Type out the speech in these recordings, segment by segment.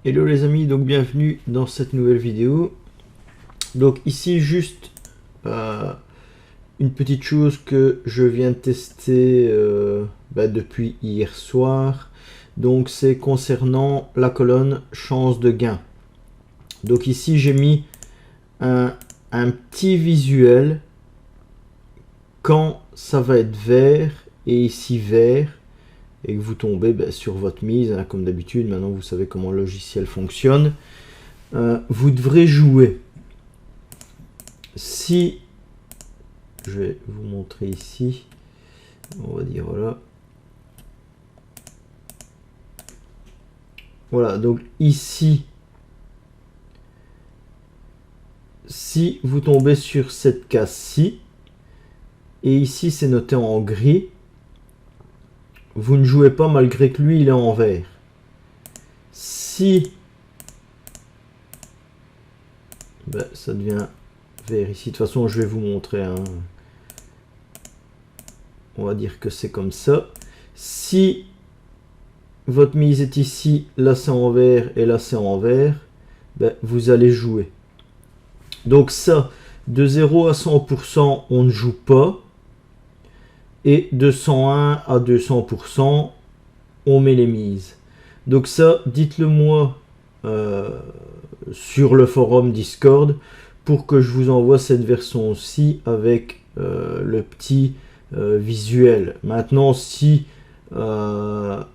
Hello les amis, donc bienvenue dans cette nouvelle vidéo. Donc ici juste une petite chose que je viens de tester depuis hier soir. Donc c'est concernant la colonne chance de gain. Donc ici j'ai mis un petit visuel quand ça va être vert et ici vert. Et que vous tombez sur votre mise, hein, comme d'habitude. Maintenant vous savez comment le logiciel fonctionne. Vous devrez jouer. Si je vais vous montrer ici, on va dire voilà. Voilà, donc ici, si vous tombez sur cette case-ci, et ici c'est noté en gris, vous ne jouez pas malgré que lui il est en vert. Si ça devient vert ici, de toute façon je vais vous montrer, hein. On va dire que c'est comme ça. Si votre mise est ici, là c'est en vert et là c'est en vert, vous allez jouer. Donc ça, de 0 à 100% on ne joue pas, et de 101 à 200% on met les mises. Donc ça, dites-le moi sur le forum Discord pour que je vous envoie cette version-ci avec le petit visuel. Maintenant, si ça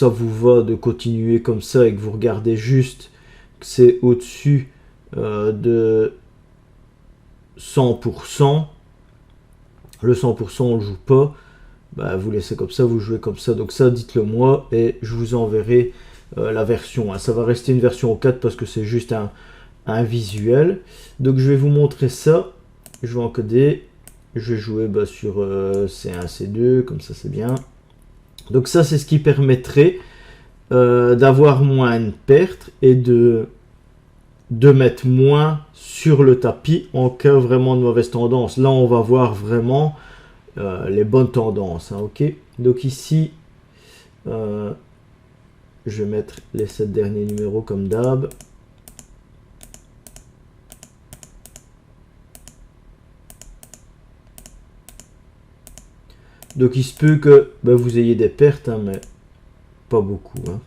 vous va de continuer comme ça et que vous regardez juste que c'est au-dessus de 100%, le 100% on le joue pas, vous laissez comme ça, vous jouez comme ça. Donc ça, dites-le moi et je vous enverrai la version. Ça va rester une version 4 parce que c'est juste un visuel. Donc je vais vous montrer ça. Je vais encoder. Je vais jouer sur C1, C2, comme ça c'est bien. Donc ça c'est ce qui permettrait d'avoir moins de pertes et de mettre moins sur le tapis en cas vraiment de mauvaise tendance. Là on va voir vraiment les bonnes tendances, hein, ok. Donc ici je vais mettre les 7 derniers numéros comme d'hab. Donc il se peut que vous ayez des pertes, hein, mais pas beaucoup, hein.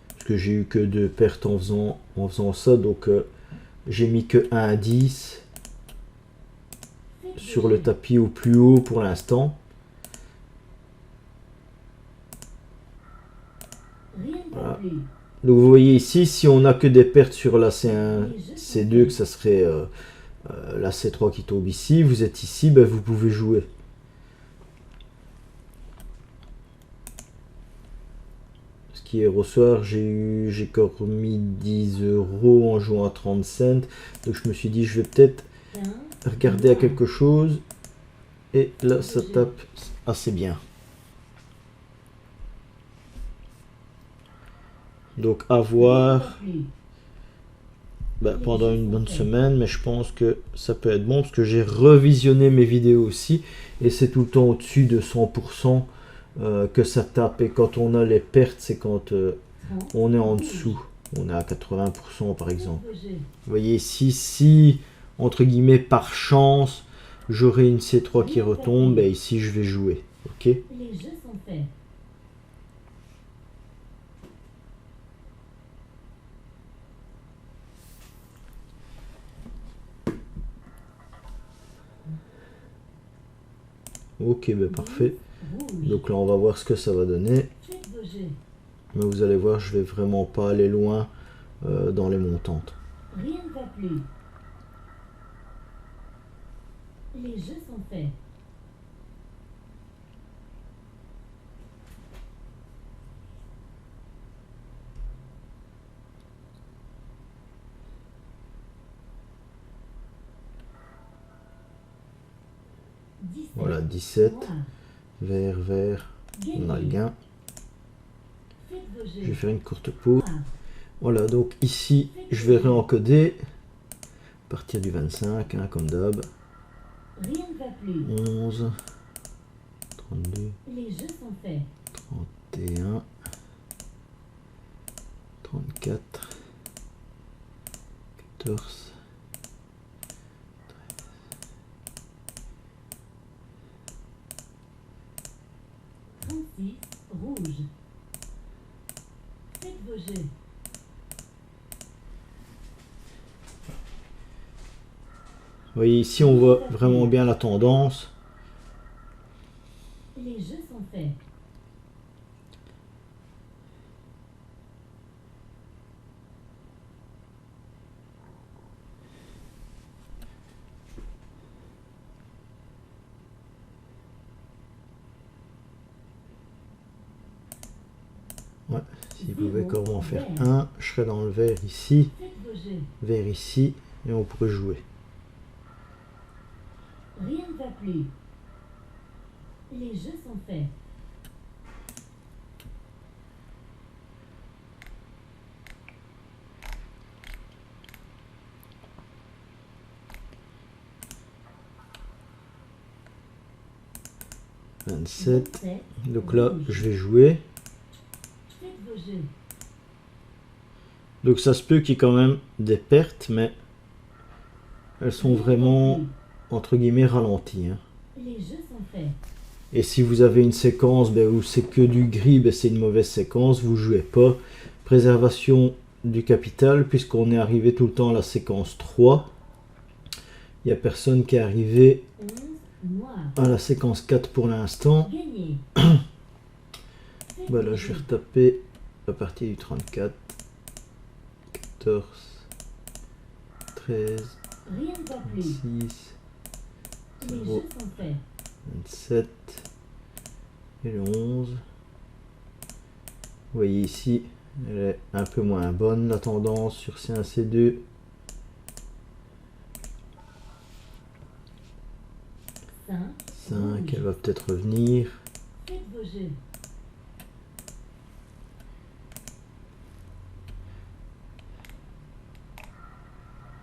Parce que j'ai eu que 2 pertes en faisant ça, donc j'ai mis que 1 à 10 sur le tapis au plus haut pour l'instant. Voilà. Donc vous voyez ici, si on n'a que des pertes sur la C1, C2, que ça serait la C3 qui tombe ici, vous êtes ici, vous pouvez jouer. Ce qui est au soir, j'ai encore mis 10 € en jouant à 30 cents. Donc je me suis dit, je vais peut-être regarder à quelque chose. Et là, ça tape assez bien. Donc à voir pendant une bonne semaine, mais je pense que ça peut être bon parce que j'ai revisionné mes vidéos aussi et c'est tout le temps au-dessus de 100% que ça tape, et quand on a les pertes c'est quand on est en dessous, on est à 80% par exemple. Vous voyez ici, si entre guillemets par chance j'aurai une C3 qui retombe, ici je vais jouer, ok. Les jeux sont faits. Ok, parfait. Donc là, on va voir ce que ça va donner. Mais vous allez voir, je vais vraiment pas aller loin dans les montantes. Rien ne va plus. Les jeux sont faits. Voilà, 17, vert, vert, on a le gain. Je vais faire une courte pause. Voilà, donc ici, je vais réencoder à partir du 25, hein, comme d'hab. 11, 32, 31, 34, 14, 36, rouge. Faites vos jets. Vous voyez ici, on voit vraiment bien la tendance. Les jeux sont faits. Ouais, s'il pouvait encore m'en faire un, je serais dans le vert ici, Faites vos jets. vert ici, et on pourrait jouer. Rien ne va plus. Les jeux sont faits. « 27. 27, Donc là, rouge. je vais jouer. Faites vos jeux. Donc ça se peut qu'il y ait quand même des pertes, mais elles sont vraiment, entre guillemets, ralenties, hein. Les jeux sont faits. Et si vous avez une séquence où c'est que du gris, c'est une mauvaise séquence, vous jouez pas. Préservation du capital, puisqu'on est arrivé tout le temps à la séquence 3. Il n'y a personne qui est arrivé 11, noir. à la séquence 4 pour l'instant. Gagné. Voilà, je vais retaper à partir du 34, 14, 13, Rien ne va plus. 26, Les jeux sont faits. 27 et le 11. Vous voyez ici, elle est un peu moins bonne, la tendance sur C1, C2. 5, 5, elle va peut-être revenir. faites vos jeux.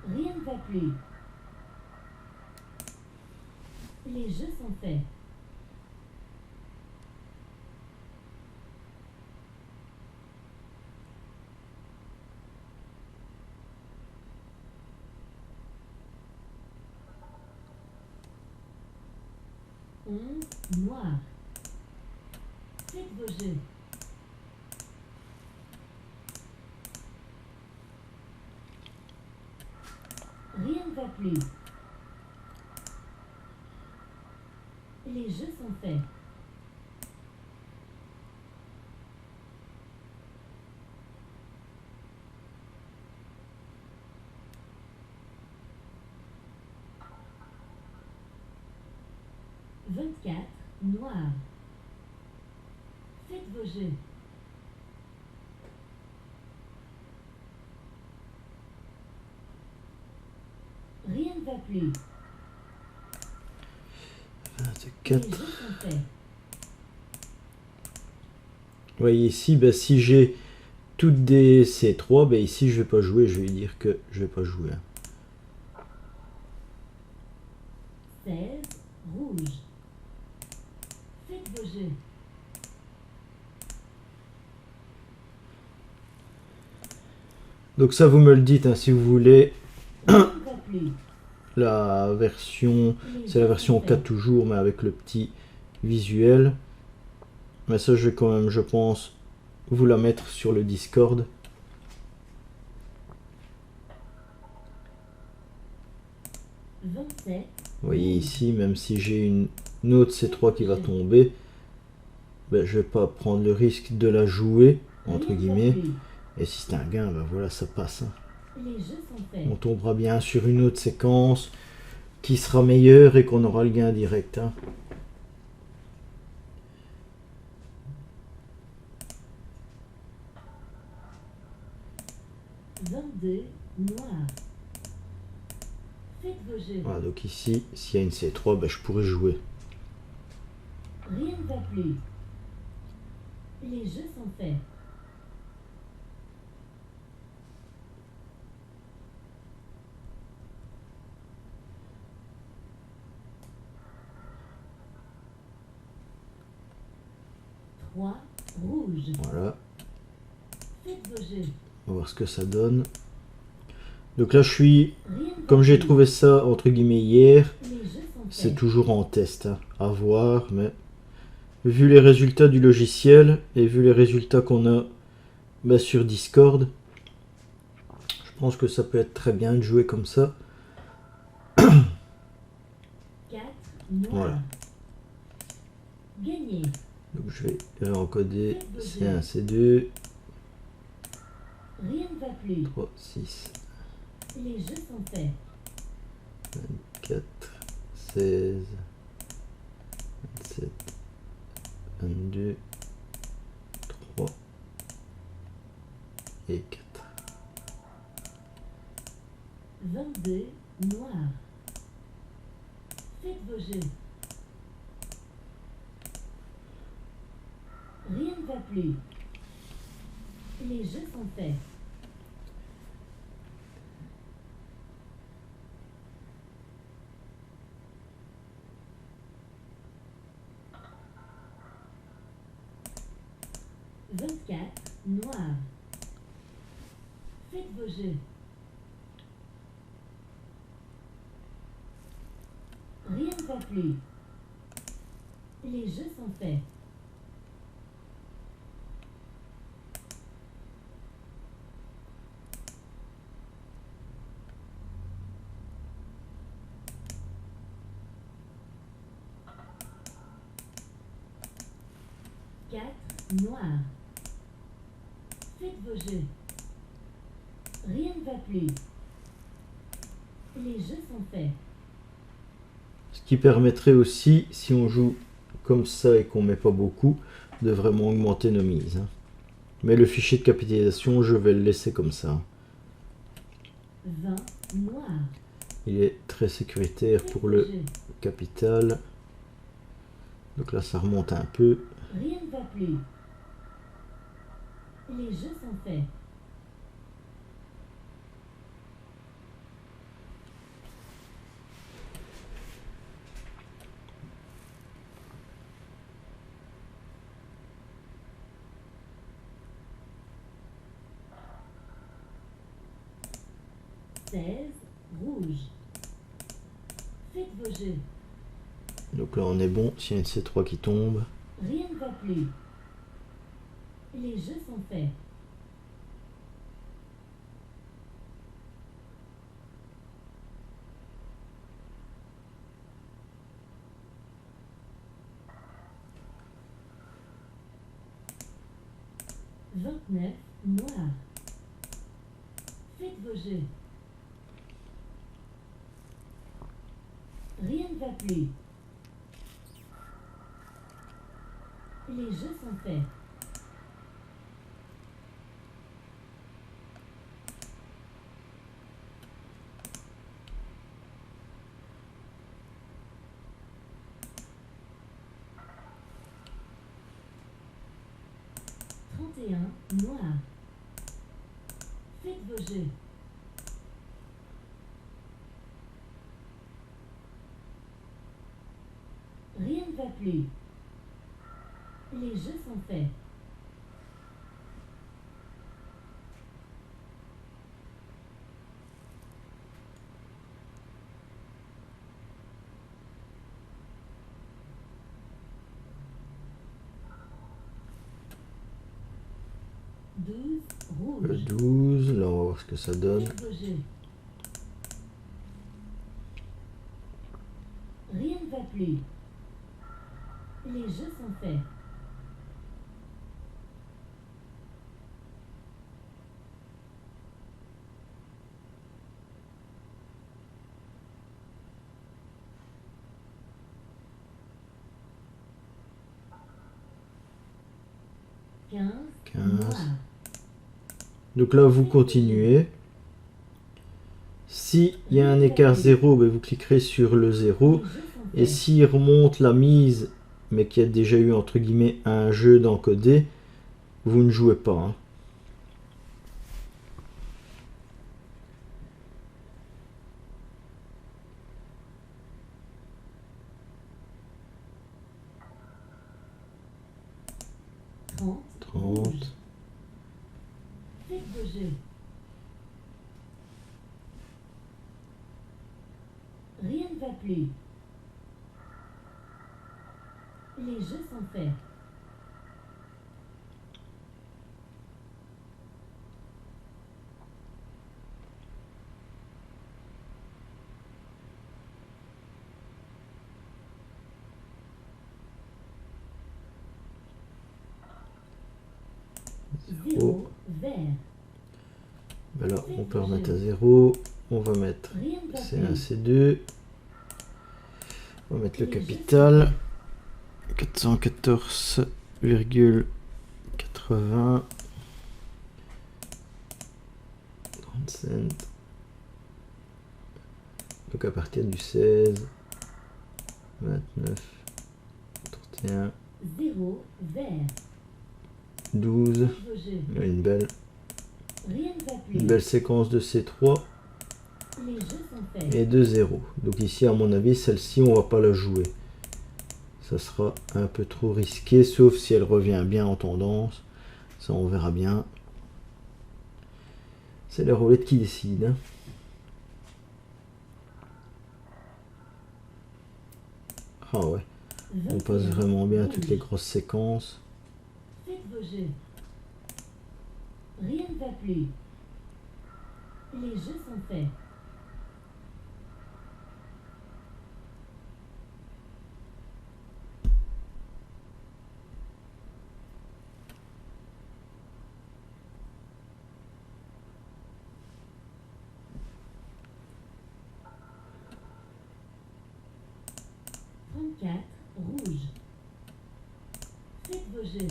Rien ne va plus. Les jeux sont faits. Noir. Faites vos jeux. Rien ne va plus. Les jeux sont faits. Vingt-quatre, noir. Faites vos jeux. Rien ne va plus. 24. Les jeux sont faits. Vous voyez ici, si j'ai toutes des C3, ici je vais pas jouer, je vais dire que je vais pas jouer. 16, rouge. Faites vos jeux. Donc ça vous me le dites, hein, si vous voulez. Rien ne va plus. La version, Les c'est la jeux version sont 4 faits. toujours, mais avec le petit visuel. Mais ça, je vais quand même, je pense, vous la mettre sur le Discord. 27, Vous voyez ici, même si j'ai une autre C3 qui va tomber, je vais pas prendre le risque de la jouer, entre rien ne va guillemets. plus. Et si c'est un gain, voilà, ça passe, hein. Les jeux sont faits. On tombera bien sur une autre séquence qui sera meilleure et qu'on aura le gain direct, hein. Vingt-deux, noir. Faites vos jeux. Voilà, donc ici, s'il y a une C3, je pourrais jouer. Rien ne va plus. Les jeux sont faits. Trois, rouge. Voilà. Faites vos jeux. On va voir ce que ça donne. Donc là, je suis, Rien ne comme va j'ai plus. trouvé ça entre guillemets hier, Les jeux sont c'est faits. toujours en test, hein, à voir, mais vu les résultats du logiciel et vu les résultats qu'on a sur Discord, je pense que ça peut être très bien de jouer comme ça. 4 noirs. Voilà. Gagné. Donc je vais encoder C1, C2, Rien ne va plus. 3, 6, Les jeux sont faits. 4, 16, 27, 22, 3 et 4. 22 noirs. Faites vos jeux. Rien ne va plus. Les jeux sont faits. Vingt-quatre noirs. Faites vos jeux. Rien ne va plus. Les jeux sont faits. Quatre noirs. Faites vos jeux. Rien ne va plus. Les jeux sont faits. Ce qui permettrait aussi, si on joue comme ça et qu'on met pas beaucoup, de vraiment augmenter nos mises, hein. Mais le fichier de capitalisation, je vais le laisser comme ça. 20 noirs. Il est très sécuritaire Faites pour vos le jeux. capital. Donc là, ça remonte un peu. Rien ne va plus. Les jeux sont faits. Seize rouges. Faites vos jeux. Donc là, on est bon. S'il y a une C3 qui tombe. Rien ne va plus. Les jeux sont faits. Vingt-neuf noirs. Faites vos jeux. Rien ne va plus. Les jeux sont faits. Trente et un noirs. Faites vos jeux. Rien ne va plus. Les jeux sont faits. Douze Le rouges. 12. Là, on va voir ce que ça donne. Faites vos jeux. Rien ne va plus. Les jeux sont faits. Quinze 15. noirs. Donc là, vous continuez. S'il y a un écart 0, ben vous cliquerez sur le 0. Les jeux sont Et faits. s'il remonte la mise, mais qu'il y a déjà eu entre guillemets un jeu d'encodé, vous ne jouez pas, hein. Trente 30. Faites vos jeux. bouger. Rien ne va plus. Les jeux sont faits. Zéro, vert. Ben là, on peut remettre à 0. On va mettre Rien ne va C1, plus. C2. On va mettre le capital. 414,80. 30 cents. Donc à partir du 16, 29, 31, Zéro, vert. 12. Vos jeux. Une belle Rien ne va plus. Une belle séquence de C3 Les jeux sont faits. et de 0. Donc ici, à mon avis, celle-ci, on va pas la jouer. Ça sera un peu trop risqué, sauf si elle revient bien en tendance. Ça, on verra bien. C'est la roulette qui décide, hein. Ah ouais, on passe 21, vraiment bien rouge. toutes les grosses séquences. Faites vos jeux. Rien ne va plus. Les jeux sont faits. Trente-quatre, rouge. Faites vos jeux.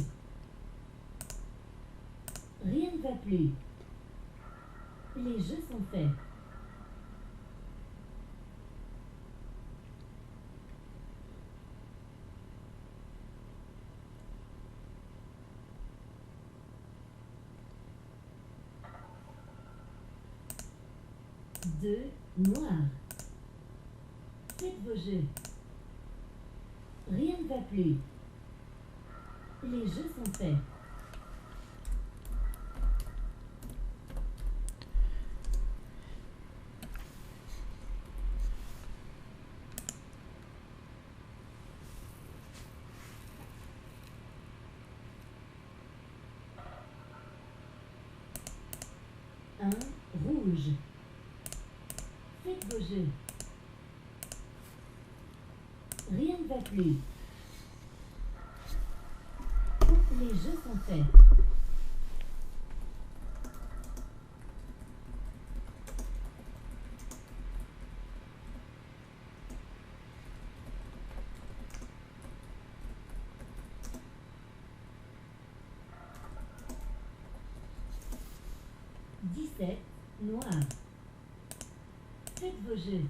Rien ne va plus. Les jeux sont faits. Deux, noir. Faites vos jeux. Rien ne va plus. Les jeux sont faits. Un, rouge. Faites vos jeux. Rien ne va plus. Les jeux sont faits. Dix-sept, noir. Faites vos jeux.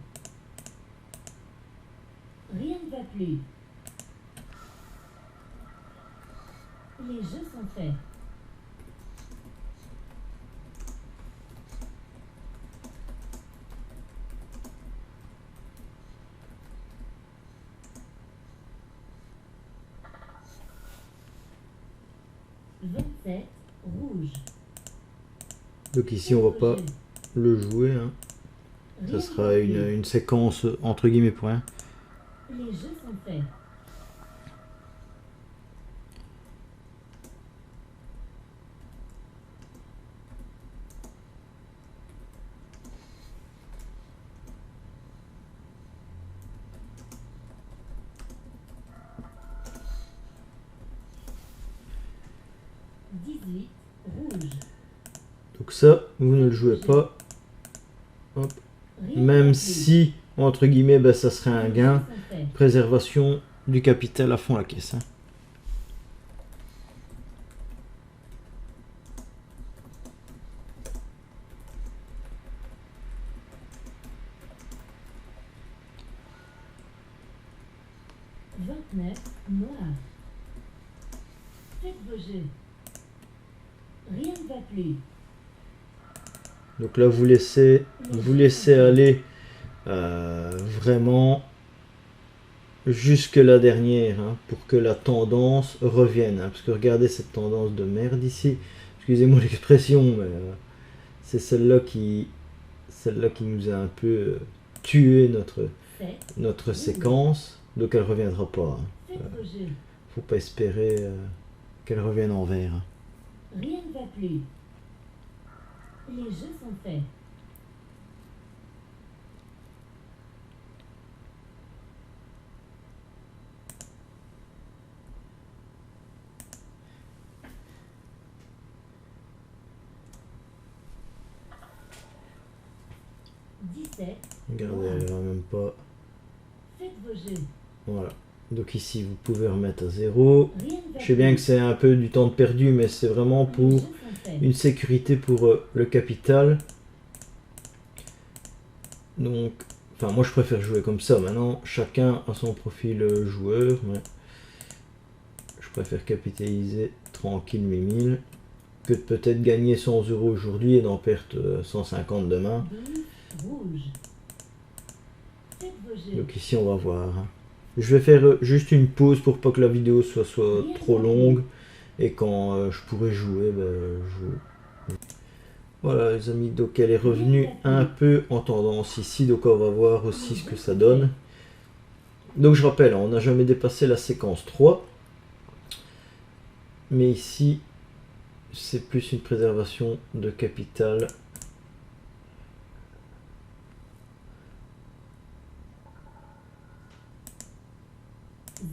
Rien ne va plus. Les jeux sont faits. Vingt-sept, rouge. Donc ici, on va pas le jouer, hein. Ça sera une séquence entre guillemets pour rien. Les jeux sont faits. Dix-huit, rouge. Donc ça, vous ne le jouez pas. Hop. Rien ne va Même plus. si, entre guillemets, ben, ça serait un Les jeux gain. sont faits. Préservation du capital à fond la caisse, hein. Vingt-neuf, noir. Faites vos jeux. Rien ne va plus. Donc là, vous laissez aller vraiment jusque la dernière, hein, pour que la tendance revienne, hein. Parce que regardez cette tendance de merde ici. Excusez-moi l'expression, mais C'est celle-là qui nous a un peu tué notre séquence. Donc elle reviendra pas. Faites vos jeux. Faut pas espérer qu'elle revienne en vert. Rien ne va plus. Les jeux sont faits. Regardez, elle va même pas. Faites vos jeux. Voilà. Donc ici, vous pouvez remettre à 0. Rien ne va Je sais bien plus. que c'est un peu du temps de perdu, mais c'est vraiment Les pour jeux sont faits. une sécurité pour le capital. Donc, enfin, moi je préfère jouer comme ça. Maintenant, chacun a son profil joueur, mais je préfère capitaliser tranquille mes 1000 que de peut-être gagner 100 € aujourd'hui et d'en perdre 150 demain. 12 rouge. Faites vos jeux. Donc ici, on va voir. Je vais faire juste une pause pour pas que la vidéo soit trop longue. Et quand je pourrai jouer, Voilà les amis, donc elle est revenue un peu en tendance ici. Donc on va voir aussi ce que ça donne. Donc je rappelle, on n'a jamais dépassé la séquence 3. Mais ici, c'est plus une préservation de capital.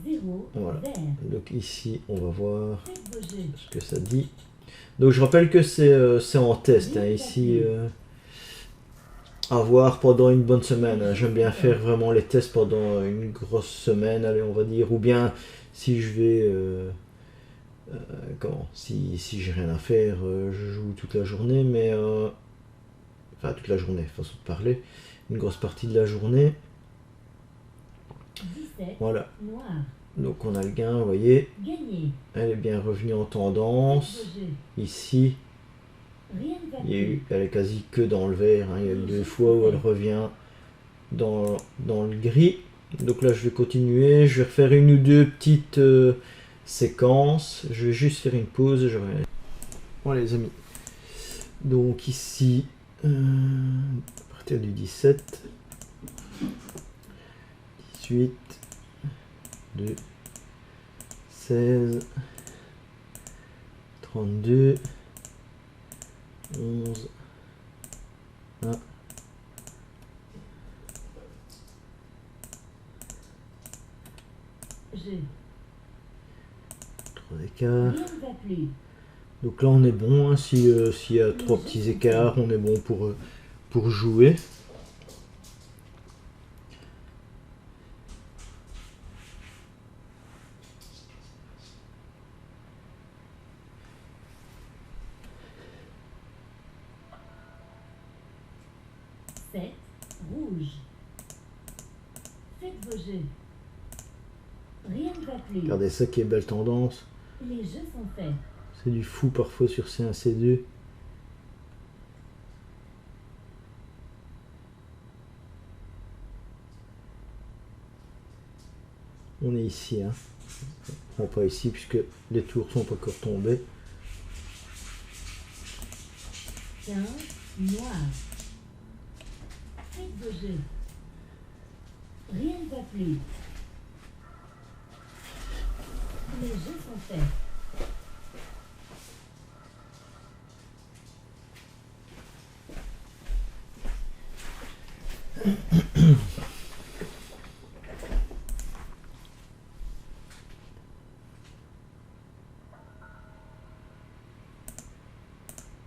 Zéro Voilà. vert. Donc ici, on va voir Faites vos jeux. ce que ça dit. Donc je rappelle que c'est en test hein, ici. À voir pendant une bonne semaine. Hein. J'aime bien faire vraiment les tests pendant une grosse semaine, allez, on va dire. Ou bien si je vais... si j'ai rien à faire, je joue toute la journée, mais... enfin, toute la journée, façon de parler. Une grosse partie de la journée. 17 Voilà. noir. Donc on a le gain, vous voyez. Gagné. Elle est bien revenue en Faites tendance. vos jeux. Ici, Rien ne va il y a plus. eu, elle est quasi que dans le vert. Hein. Il y a eu 2 fois où elle revient dans le gris. Donc là, je vais continuer. Je vais refaire une ou deux petites séquences. Je vais juste faire une pause. Voilà les amis. Donc ici, à partir du 17, 18, 2, 16, 32, 11, 1, Jeu. 3 écarts. Rien ne va plus. Donc là on est bon, hein. S'il y a 3 petits écarts, on est bon pour jouer. Sept rouge. Faites vos jeux. Rien ne va plus. Regardez ça qui est belle tendance. Les jeux sont faits. C'est du fou parfois sur C1, C2. On est ici, hein. Non, pas ici puisque les tours sont pas encore tombés. 15 noir. Faites vos jeux. Rien ne va plus. Les jeux sont faits.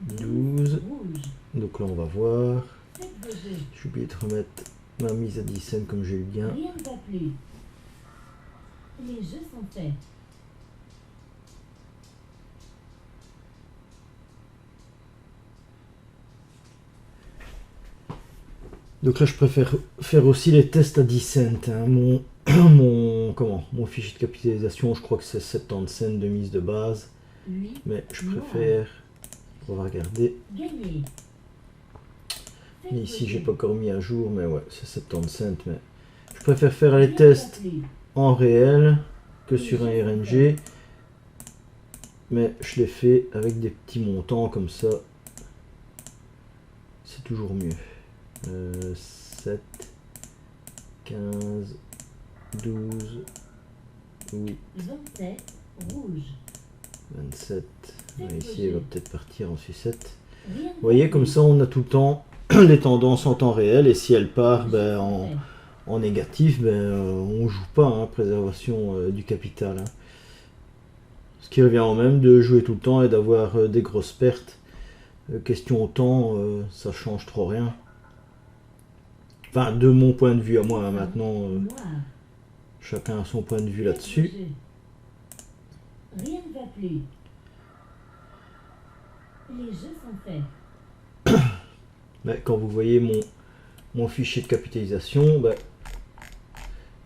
Douze. Rouge. Donc là on va voir. Faites vos jeux. J'ai oublié de remettre ma mise à 10 cents comme j'ai eu bien. Rien ne va plus. Les jeux sont faits. Donc là je préfère faire aussi les tests à 10 cents. Hein. Mon fichier de capitalisation, je crois que c'est 70 cents de mise de base. 8 Mais je noir. préfère... On va regarder. Gagné. Faites Mais vos ici j'ai jeux. pas encore mis à jour, mais ouais, c'est 70 cents. Mais je préfère faire les Rien ne tests va plus. en réel que sur un RNG. Mais je les fais avec des petits montants comme ça. c'est toujours mieux. 7, 15, 12, oui. 27, rouge. 27. Faites Ici, vos elle va jets. peut-être partir en sucette. Rien ne Vous voyez, va comme plus. ça, on a tout le temps les tendances en temps réel. Et si elle part Les ben, jeux sont faits. en négatif, ben, on joue pas, hein, préservation du capital. Hein. Ce qui revient au même de jouer tout le temps et d'avoir des grosses pertes. Question au temps, ça change trop rien. Enfin, de mon point de vue à moi, hein, Dessin. maintenant, Noir. chacun a son point de vue Faites vos là-dessus. jets. Rien ne va plus. Les jeux sont faits. Mais quand vous voyez mon fichier de capitalisation, ben,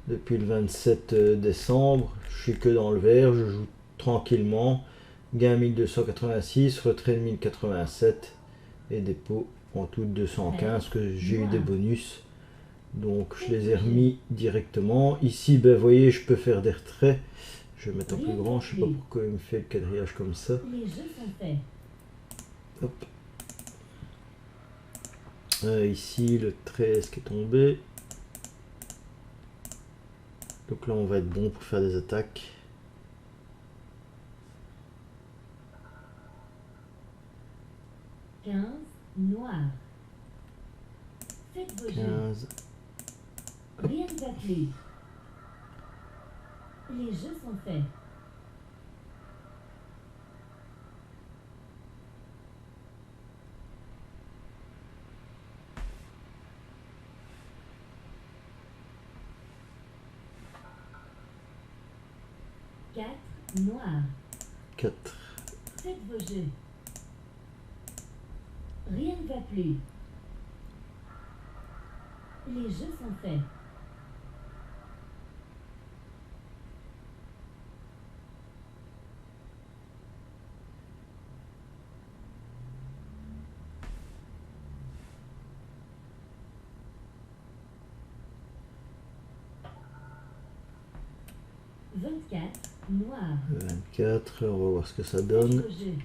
depuis le 27 décembre, je suis que dans le vert, je joue tranquillement. Gain 1286, retrait de 1087 et dépôt en tout 215 que j'ai eu des bonus. Donc je les ai remis directement. Ici, ben, vous voyez, je peux faire des retraits. Je vais mettre en plus grand, je sais pas pourquoi il me fait le quadrillage comme ça. Les jeux sont faits. Hop. Ici, le 13 qui est tombé. Donc là, on va être bon pour faire des attaques. 15, noir. Faites vos jeux. 15. Rien ne va plus. Les jeux sont faits. Quatre, noir. 4. Faites vos jeux. Rien ne va plus. Les jeux sont faits. Vingt-quatre, noir. 24, on va voir ce que ça Faites donne. vos jeux.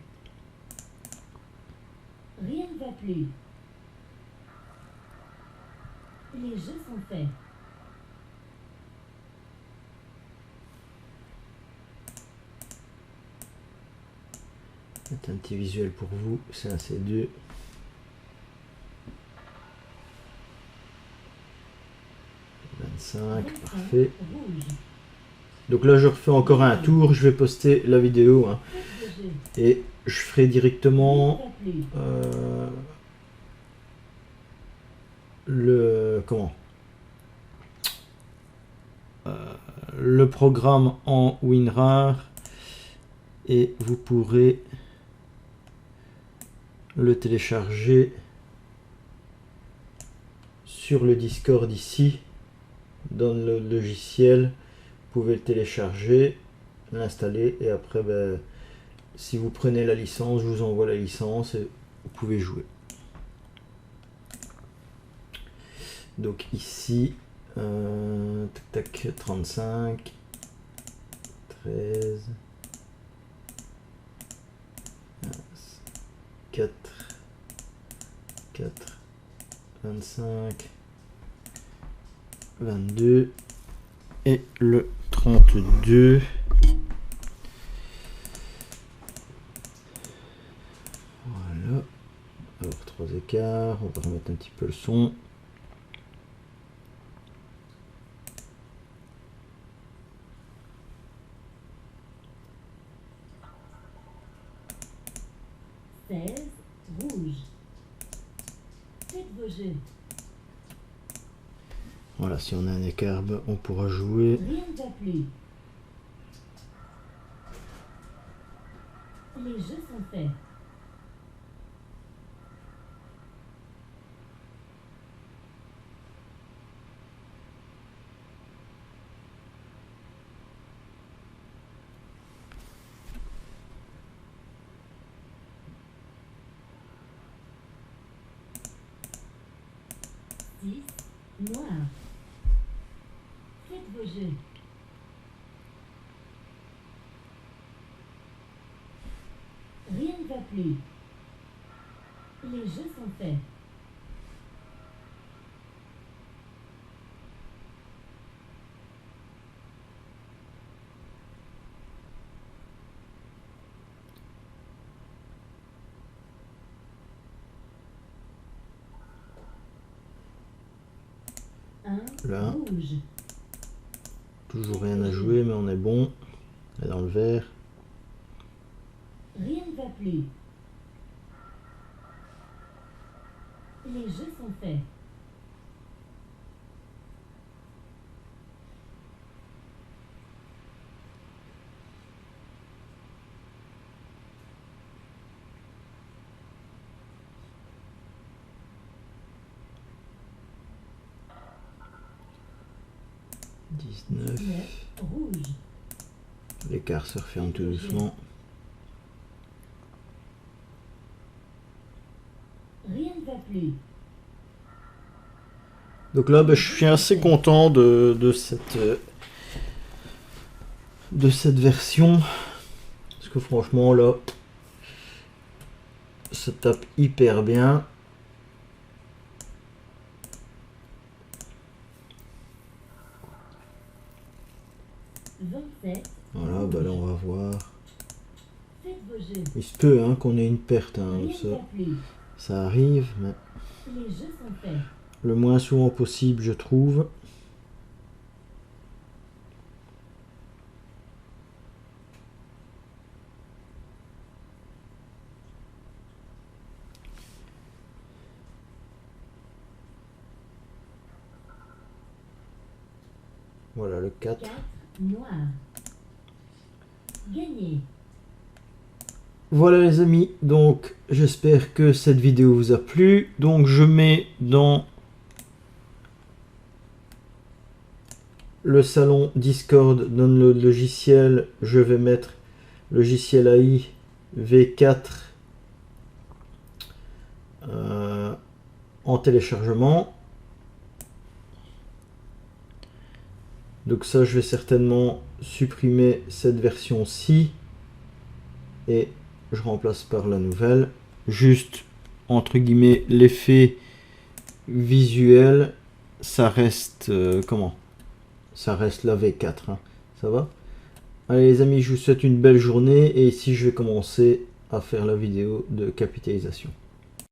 Rien ne va plus. Les jeux sont faits. C'est un petit visuel pour vous, c'est un C2. Parfait. Rouge. Donc là je refais encore un tour, je vais poster la vidéo hein, Faites vos jeux. et je ferai Rien directement ne va plus. le le programme en WinRAR et vous pourrez le télécharger sur le Discord ici dans le logiciel. Vous pouvez le télécharger, l'installer et après ben, si vous prenez la licence, je vous envoie la licence et vous pouvez jouer. Donc ici, tac, tac, 35, 13, 4, 4, 25, 22 et le 32. Voilà. Alors 3 écarts, on va remettre un petit peu le son. Rouge. Faites vos jeux. Voilà, si on a un écart, ben, on pourra jouer. Rien ne va plus. Les jeux sont faits. Noir. Faites vos jeux. Rien ne va plus. Les jeux sont faits. 1 Là. rouge. Toujours rien à jouer, mais on est bon. Là dans le vert. Rien ne va plus. Les jeux sont faits. Dix-neuf. 9 rouge. L'écart se referme tout doucement. Rien ne va plus. Donc là, je suis assez content de cette version. Parce que franchement, là, ça tape hyper bien. Voilà, bah là, on va voir. Faites vos jeux. Il se peut hein, qu'on ait une perte. Hein, Rien ne va plus. ça arrive, mais Les jeux sont faits. le moins souvent possible, je trouve. Voilà le 4. 4 noir. Gagné. Voilà les amis, donc j'espère que cette vidéo vous a plu. Donc je mets dans le salon Discord, dans le logiciel, je vais mettre logiciel AI V4 en téléchargement. Donc ça, je vais certainement supprimer cette version-ci et je remplace par la nouvelle. Juste, entre guillemets, l'effet visuel, ça reste comment? Ça reste la V4, hein. Ça va? Allez les amis, je vous souhaite une belle journée et ici je vais commencer à faire la vidéo de capitalisation.